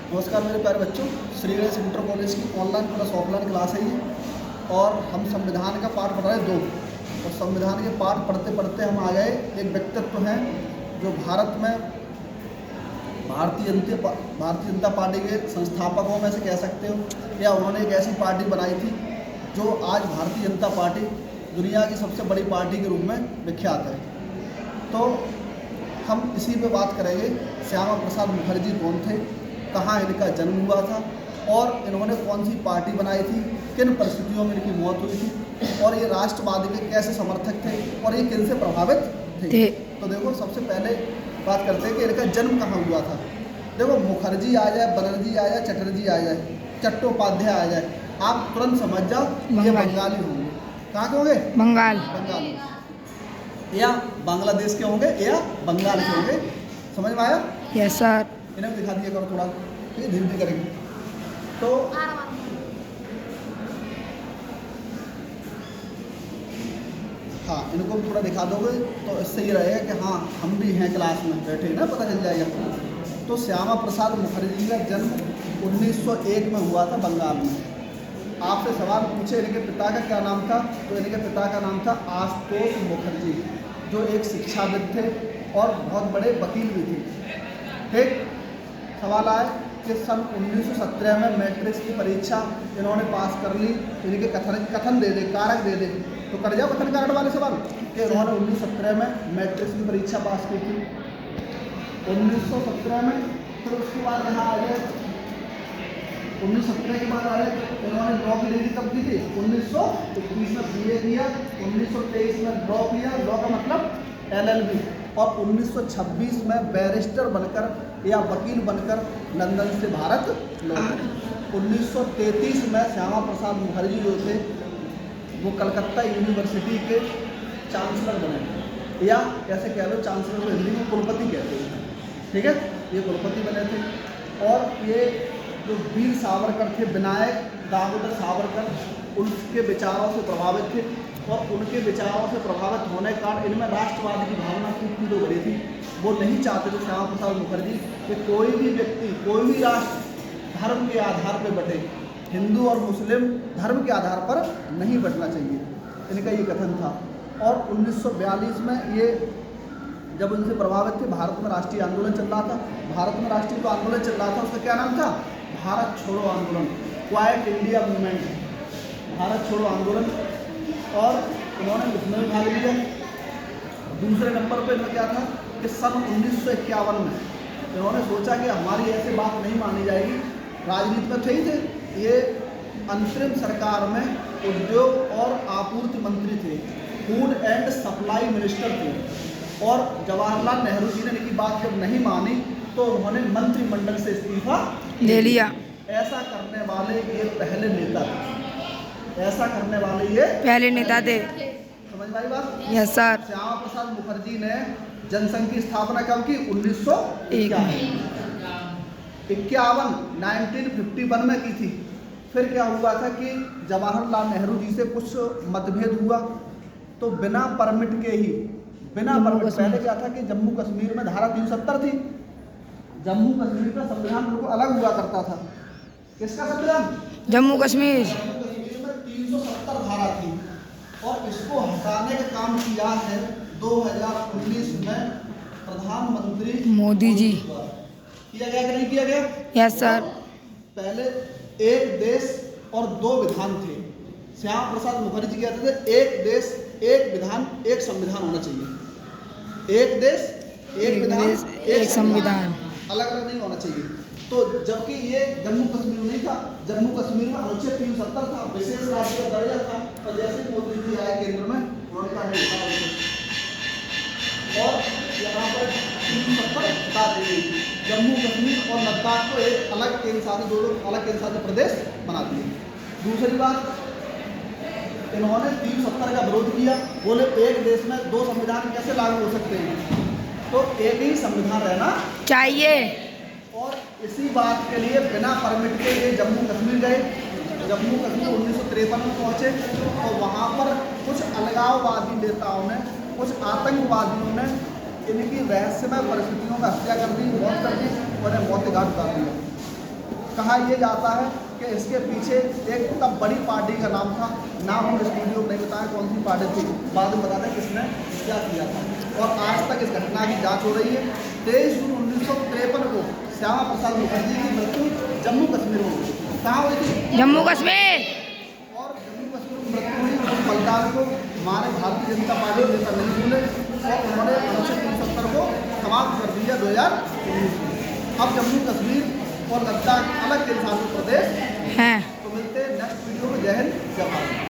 नमस्कार मेरे प्यारे बच्चों, श्री गणेश इंटर कॉलेज की ऑनलाइन प्लस ऑफलाइन क्लास है ये। और हम संविधान का पाठ पढ़ रहे हैं 2। और संविधान के पाठ पढ़ते पढ़ते हम आ गए एक व्यक्तित्व हैं जो भारत में भारतीय जनता पार्टी के संस्थापकों में से कह सकते हो, या उन्होंने एक ऐसी पार्टी बनाई थी जो आज भारतीय जनता पार्टी दुनिया की सबसे बड़ी पार्टी के रूप में विख्यात है। तो हम इसी पे बात करेंगे। श्यामा प्रसाद मुखर्जी कौन थे, कहाँ इनका जन्म हुआ था और इन्होंने कौन सी पार्टी बनाई थी, किन परिस्थितियों में इनकी मौत हुई थी, और ये राष्ट्रवाद के कैसे समर्थक थे और ये किन से प्रभावित थे। तो देखो, सबसे पहले बात करते हैं कि इनका जन्म कहाँ हुआ था। देखो, मुखर्जी आ जाए, बनर्जी आ जाए, चटर्जी आ जाए, चट्टोपाध्याय आ जाए, आप तुरंत समझ जाओ ये बंगाली होंगे। कहाँ के होंगे? बंगाल या बांग्लादेश के होंगे या बंगाल के होंगे। समझ में आया? Yes sir. इन्हें दिखा दिया करो थोड़ा, ये धीरे धीरे करेंगे तो हाँ, इनको भी थोड़ा दिखा दोगे तो इससे ये रहेगा कि हाँ हम भी हैं क्लास में बैठे ना, पता चल जाएगा। तो श्यामा प्रसाद मुखर्जी का जन्म 1901 में हुआ था बंगाल में। आपसे सवाल पूछे इनके पिता का क्या नाम था, तो इनके पिता का नाम था आशुतोष मुखर्जी, जो एक शिक्षाविद थे और बहुत बड़े वकील भी थे। ठीक, सवाल आए कि सन 1917 में मैट्रिक्स की परीक्षा इन्होंने पास कर ली, इनके कथन दे दे, कारक दे दे, तो कर जाओ कथन कारक वाले सवाल कि इन्होंने 1917 में मैट्रिक्स की परीक्षा पास की थी 1917 में। फिर उसके बाद यहाँ आ गए 1917 के बाद आ गए इन्होंने लॉ की डिग्री कब की थी? 1921 में BA किया, 1923 में लॉ किया, लॉ का मतलब LLB, और 1926 में बैरिस्टर बनकर या वकील बनकर लंदन से भारत लौटे। 1933 में श्यामा प्रसाद मुखर्जी जो थे वो कलकत्ता यूनिवर्सिटी के चांसलर बने, या कैसे कह लो, चांसलर को हिंदी में कुलपति कहते हैं। ठीक है, ये कुलपति बने थे। और ये जो वीर सावरकर थे, विनायक दामोदर सावरकर, उनके विचारों से प्रभावित थे और उनके विचारों से प्रभावित होने के कारण इनमें राष्ट्रवाद की भावना खूब जो बड़ी थी। वो नहीं चाहते थे श्यामा प्रसाद मुखर्जी कि कोई भी व्यक्ति, कोई भी राष्ट्र धर्म के आधार पर बटे, हिंदू और मुस्लिम धर्म के आधार पर नहीं बटना चाहिए, इनका ये कथन था। और 1942 में ये जब उनसे प्रभावित थे, भारत में राष्ट्रीय आंदोलन चल रहा था। भारत में राष्ट्रीय जो आंदोलन चल रहा था उसका क्या नाम था? भारत छोड़ो आंदोलन, क्वाइट इंडिया मूवमेंट, भारत छोड़ो आंदोलन। और उन्होंने उसमें भी भाग लिया। दूसरे नंबर पर इनका क्या था कि सन 1951 में इन्होंने सोचा कि हमारी ऐसी बात नहीं मानी जाएगी। राजनीति में थे ही थे, ये अंतरिम सरकार में उद्योग और आपूर्ति मंत्री थे, फूड एंड सप्लाई मिनिस्टर थे। और जवाहरलाल नेहरू जी ने इनकी बात जब नहीं मानी तो उन्होंने मंत्रिमंडल से इस्तीफा ले लिया। ऐसा करने वाले ये पहले नेता थे, ऐसा करने वाले ये पहले नेता थे। समझ में आई बात? Yes sir. श्यामा प्रसाद मुखर्जी ने जनसंघ की स्थापना कब की? 1951 1951 में की थी। फिर क्या हुआ था कि जवाहरलाल नेहरू जी से कुछ मतभेद हुआ, तो बिना परमिट के ही, बिना परमिट, पहले क्या था कि जम्मू कश्मीर में धारा 370 थी, जम्मू कश्मीर का संविधान बिल्कुल अलग हुआ करता था। किसका संविधान? जम्मू कश्मीर। जम्मू कश्मीर में 370 धारा थी और इसको हटाने का काम किया है 2019 में प्रधानमंत्री मोदी जी। किया गया कि नहीं किया गया? Yes sir. पहले एक देश और दो विधान थे। श्यामा प्रसाद मुखर्जी कहते थे एक देश एक विधान एक संविधान होना चाहिए, एक देश एक विधान एक संविधान, अलग अलग नहीं होना चाहिए। तो जबकि ये जम्मू कश्मीर नहीं था, जम्मू कश्मीर में अनुच्छेद 370 था, विशेष राज्य का दर्जा था। और जैसे मोदी जी आए केंद्र में, उन्होंने कहा नहीं, और यहाँ पर 370 हटा दी गई थी। जम्मू कश्मीर और लद्दाख को एक अलग केंद्र शासित, दो अलग केंद्र शासित प्रदेश बना दिए। दूसरी बात, इन्होंने 370 का विरोध किया, बोले एक देश में दो संविधान कैसे लागू हो सकते हैं, तो एक ही संविधान रहना चाहिए। और इसी बात के लिए बिना परमिट के ये जम्मू कश्मीर गए। जम्मू कश्मीर 1953 में पहुँचे और वहाँ पर कुछ अलगाववादी नेताओं ने, कुछ आतंकवादियों ने इनकी रहस्यमय परिस्थितियों में हत्या कर दी, मौत कर दी और मौत घाट उतार दिया। कहा यह जाता है कि इसके पीछे एक तब बड़ी पार्टी का नाम था, नाम हम स्टूडियो में नहीं बताया कौन सी पार्टी थी, बाद में बताते किसने क्या किया था। और आज तक इस घटना की जांच हो रही है। 23 जून 1953 को श्यामा प्रसाद मुखर्जी की मृत्यु जम्मू कश्मीर में हुई। कहाँ हुई थी? जम्मू कश्मीर। और जम्मू कश्मीर में मृत्यु हुई। उस बलिदान को हमारे भारतीय जनता पार्टी के नेता नहीं भूले और उन्होंने अनुच्छेद 370 को समाप्त कर दिया 2019 में। अब जम्मू कश्मीर और लद्दाख अलग केंद्र शासित प्रदेश हैं। तो मिलते हैं नेक्स्ट वीडियो में। जय हिंद, जय भारत।